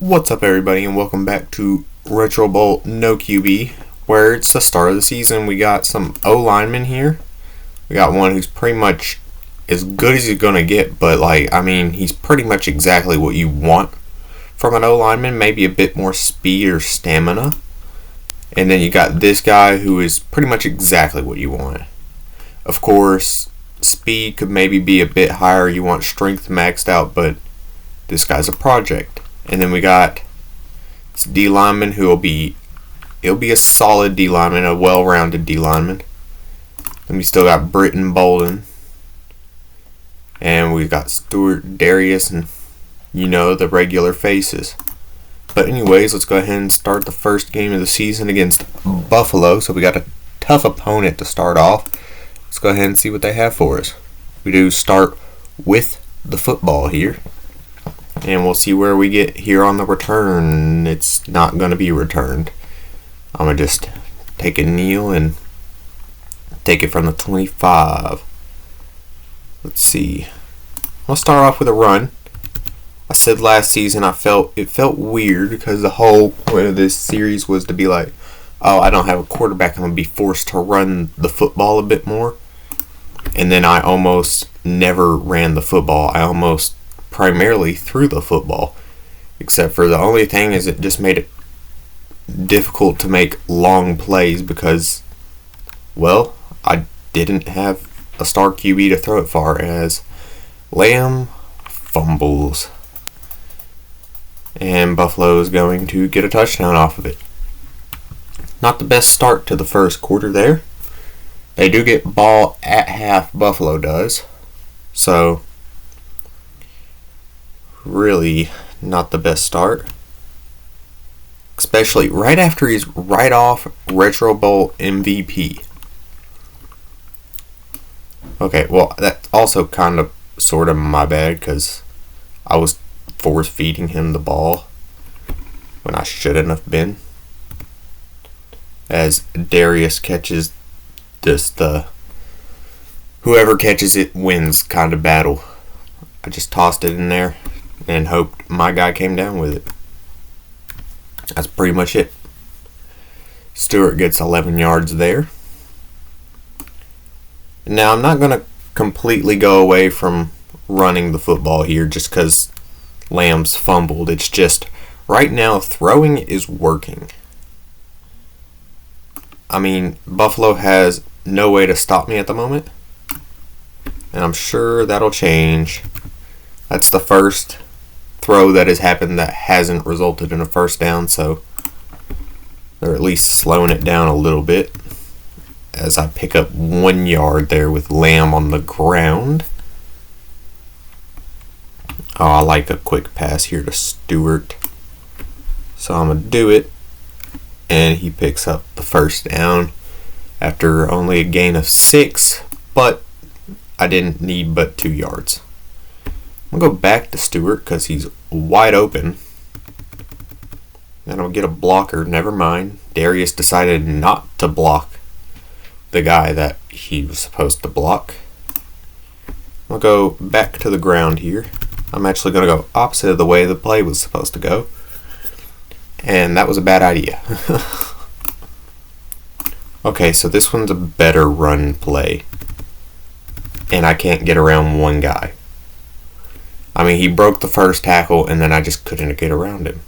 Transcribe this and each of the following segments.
What's up, everybody, and welcome back to Retro Bowl No QB, where it's the start of the season. We got some O linemen here. We got one who's pretty much as good as he's gonna get, but he's pretty much exactly what you want from an O lineman. Maybe a bit more speed or stamina. And then you got this guy who is pretty much exactly what you want. Of course, speed could maybe be a bit higher. You want strength maxed out, but this guy's a project. And then we got this D lineman he'll be a solid D lineman, a well-rounded D lineman. And we still got Britton Bolden. And we've got Stewart, Darius, and the regular faces. But anyways, let's go ahead and start the first game of the season against Buffalo. So we got a tough opponent to start off. Let's go ahead and see what they have for us. We do start with the football here. And we'll see where we get here on the return. It's not going to be returned. I'm going to just take a kneel and take it from the 25. Let's see. I'll start off with a run. I said last season it felt weird because the whole point of this series was to be like, oh, I don't have a quarterback. I'm going to be forced to run the football a bit more. And then I almost never ran the football. I almost primarily threw the football, except for the only thing is it just made it difficult to make long plays because, well, I didn't have a star QB to throw it far as Lamb fumbles. And Buffalo is going to get a touchdown off of it. Not the best start to the first quarter there. They do get ball at half, Buffalo does. So really not the best start. Especially right after he's right off Retro Bowl MVP. Okay, well, that's also kind of sort of my bad because I was force feeding him the ball when I shouldn't have been. As Darius catches the whoever catches it wins kind of battle. I just tossed it in there and hoped my guy came down with it. That's pretty much it. Stewart gets 11 yards there. Now, I'm not going to completely go away from running the football here just because Lamb's fumbled. It's just, right now, throwing is working. I mean, Buffalo has no way to stop me at the moment. And I'm sure that'll change. That's the first throw that has happened that hasn't resulted in a first down, so they're at least slowing it down a little bit as I pick up 1 yard there with Lamb on the ground. Oh, I like a quick pass here to Stewart, so I'm going to do it, and he picks up the first down after only a gain of 6, but I didn't need but 2 yards. I'm going to go back to Stewart because he's wide open. And I'll get a blocker. Never mind. Darius decided not to block the guy that he was supposed to block. I'll go back to the ground here. I'm actually going to go opposite of the way the play was supposed to go. And that was a bad idea. Okay, so this one's a better run play. And I can't get around one guy. I mean, he broke the first tackle, and then I just couldn't get around him.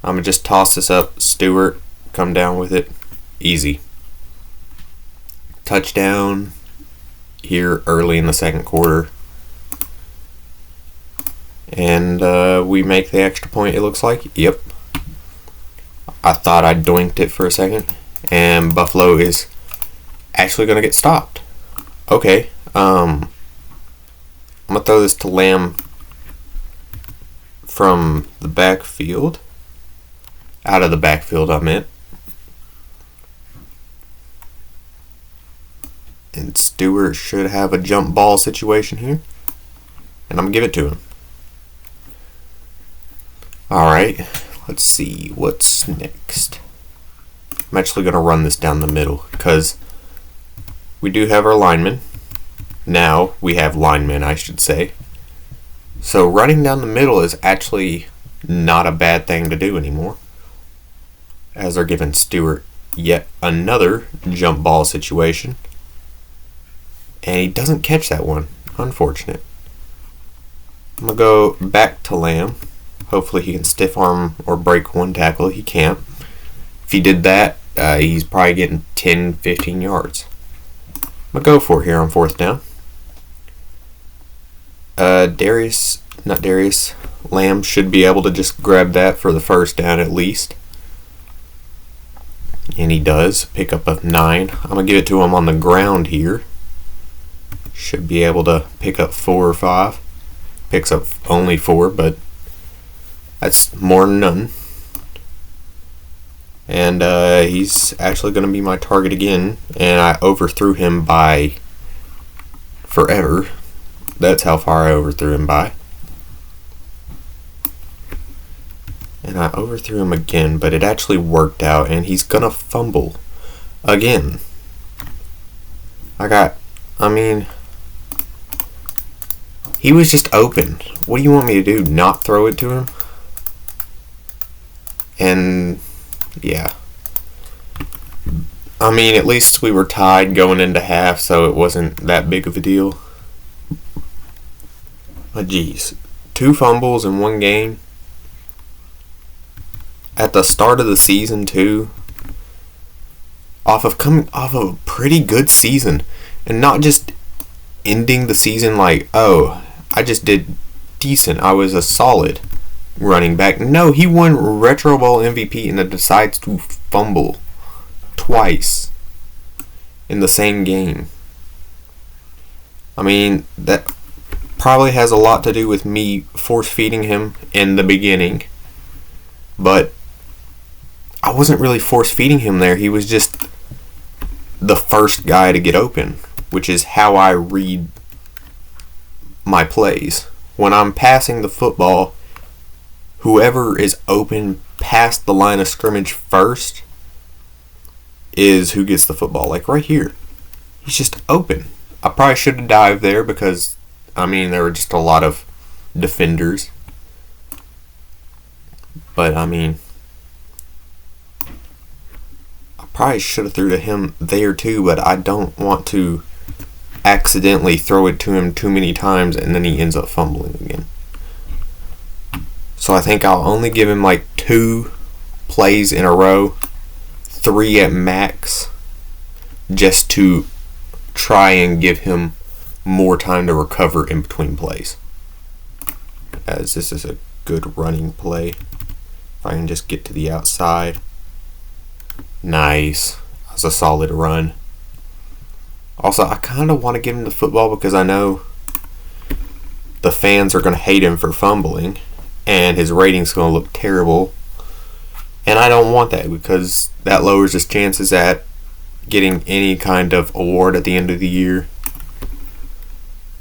I'm going to just toss this up. Stewart, come down with it. Easy. Touchdown here early in the second quarter. And we make the extra point, it looks like. Yep. I thought I doinked it for a second. And Buffalo is actually going to get stopped. Okay. I'm going to throw this to Lamb from the backfield. Out of the backfield, I meant. And Stewart should have a jump ball situation here. And I'm going to give it to him. Alright, let's see. What's next? I'm actually going to run this down the middle because we do have our linemen. Now we have linemen, I should say. So running down the middle is actually not a bad thing to do anymore, as they're giving Stewart yet another jump ball situation. And he doesn't catch that one. Unfortunate. I'm going to go back to Lamb. Hopefully he can stiff arm or break one tackle. He can't. If he did that, he's probably getting 10, 15 yards. I'm going to go for it here on 4th down. Lamb should be able to just grab that for the 1st down at least. And he does. Pick up a 9. I'm going to give it to him on the ground here. Should be able to pick up 4 or 5. Picks up only 4, but that's more than none. And he's actually going to be my target again. And I overthrew him by forever. That's how far I overthrew him by. And I overthrew him again, but it actually worked out. And he's going to fumble again. He was just open. What do you want me to do? Not throw it to him? And, yeah. At least we were tied going into half, so it wasn't that big of a deal. But, geez. 2 fumbles in one game. At the start of the season, too. Coming off of a pretty good season. And not just ending the season like, oh, I just did decent. I was a solid running back. No, he won Retro Bowl MVP and then decides to fumble twice in the same game. That probably has a lot to do with me force-feeding him in the beginning. But I wasn't really force-feeding him there. He was just the first guy to get open, which is how I read my plays. When I'm passing the football, whoever is open past the line of scrimmage first is who gets the football. Like right here. He's just open. I probably should have dived there because, there were just a lot of defenders. But, I probably should have threw to him there too, but I don't want to accidentally throw it to him too many times and then he ends up fumbling again. So I think I'll only give him like 2 plays in a row, 3 at max, just to try and give him more time to recover in between plays. As this is a good running play. If I can just get to the outside. Nice. That's a solid run. Also, I kind of want to give him the football because I know the fans are going to hate him for fumbling and his rating's going to look terrible. And I don't want that because that lowers his chances at getting any kind of award at the end of the year.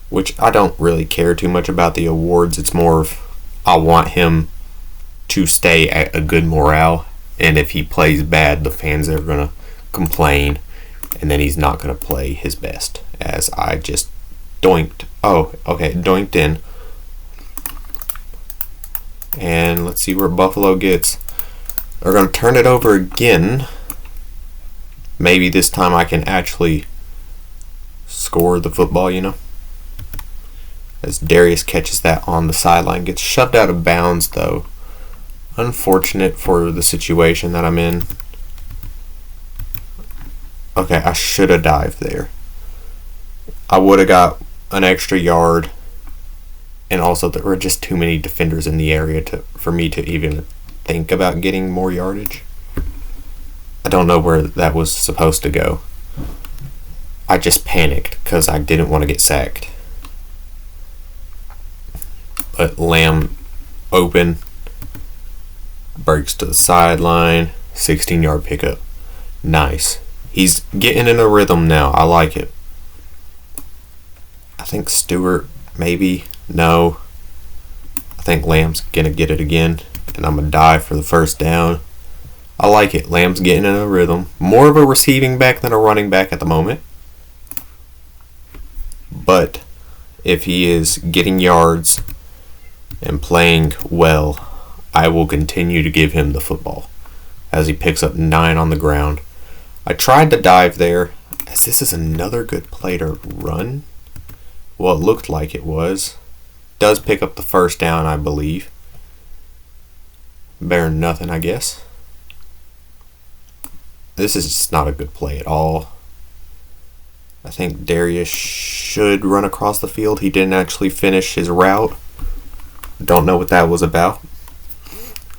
Which I don't really care too much about the awards. It's more of I want him to stay at a good morale. And if he plays bad, the fans are going to complain. And then he's not going to play his best. As I just doinked. Oh, okay, doinked in. And let's see where Buffalo gets. They're going to turn it over again. Maybe this time I can actually score the football, As Darius catches that on the sideline. Gets shoved out of bounds, though. Unfortunate for the situation that I'm in. Okay, I should have dived there. I would have got an extra yard. And also there were just too many defenders in the area for me to even think about getting more yardage. I don't know where that was supposed to go. I just panicked because I didn't want to get sacked. But Lamb open. Breaks to the sideline. 16-yard pickup. Nice. He's getting in a rhythm now. I like it. I think Stewart, maybe. No. I think Lamb's going to get it again. And I'm going to dive for the 1st down. I like it. Lamb's getting in a rhythm. More of a receiving back than a running back at the moment. But if he is getting yards and playing well, I will continue to give him the football as he picks up 9 on the ground. I tried to dive there, as this is another good play to run. Well, it looked like it was. Does pick up the first down, I believe. Better than nothing, I guess. This is just not a good play at all. I think Darius should run across the field. He didn't actually finish his route. Don't know what that was about.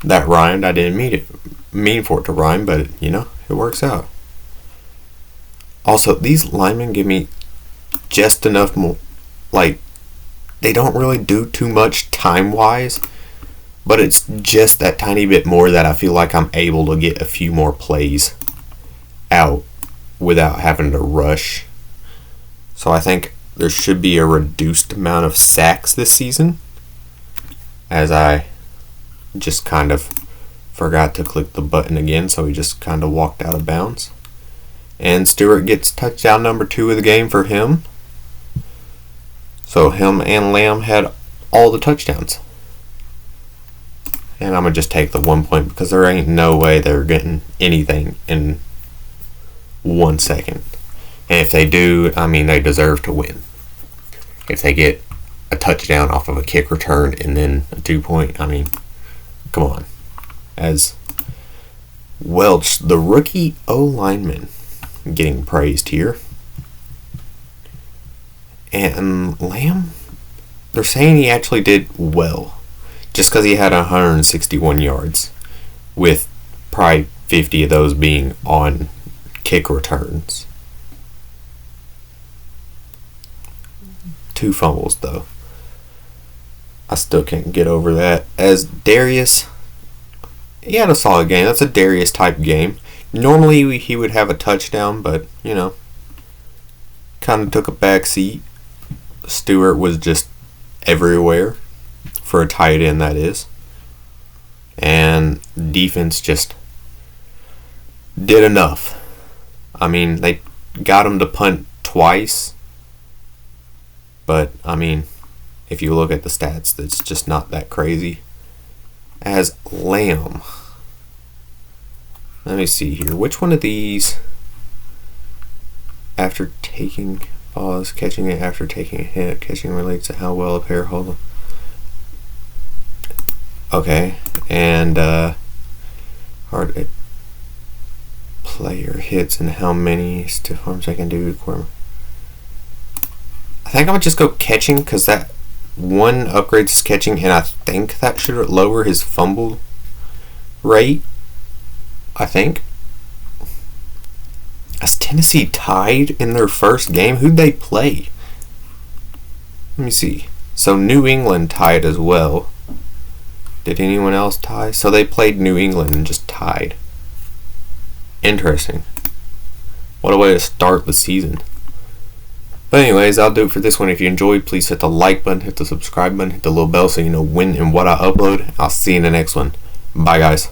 That rhymed. I didn't mean for it to rhyme, but it works out. Also, these linemen give me just enough more, they don't really do too much time-wise, but it's just that tiny bit more that I feel like I'm able to get a few more plays out without having to rush. So I think there should be a reduced amount of sacks this season, as I just kind of forgot to click the button again, so he just kind of walked out of bounds. And Stewart gets touchdown number 2 of the game for him. So him and Lamb had all the touchdowns. And I'm going to just take the 1 point because there ain't no way they're getting anything in 1 second. And if they do, they deserve to win. If they get a touchdown off of a kick return and then a 2 point, come on. As Welch, the rookie O-lineman, getting praised here. And Lamb, they're saying he actually did well, just because he had 161 yards, with probably 50 of those being on kick returns. 2 fumbles, though. I still can't get over that. As Darius, he had a solid game. That's a Darius type game. Normally he would have a touchdown, but, kind of took a back seat. Stewart was just everywhere, for a tight end, that is. And defense just did enough. They got him to punt twice, but, if you look at the stats, it's just not that crazy. As Lamb, let me see here. Which one of these, after taking pause, catching it after taking a hit, catching relates to how well a player holds. Okay, and hard a player hits and how many stiff arms I can do. I think I'm gonna just go catching because that one upgrades catching, and I think that should lower his fumble rate. I think. Is Tennessee tied in their first game? Who'd they play? Let me see. So New England tied as well. Did anyone else tie? So they played New England and just tied. Interesting. What a way to start the season. But anyways, I'll do it for this one. If you enjoyed, please hit the like button, hit the subscribe button, hit the little bell so you know when and what I upload. I'll see you in the next one. Bye, guys.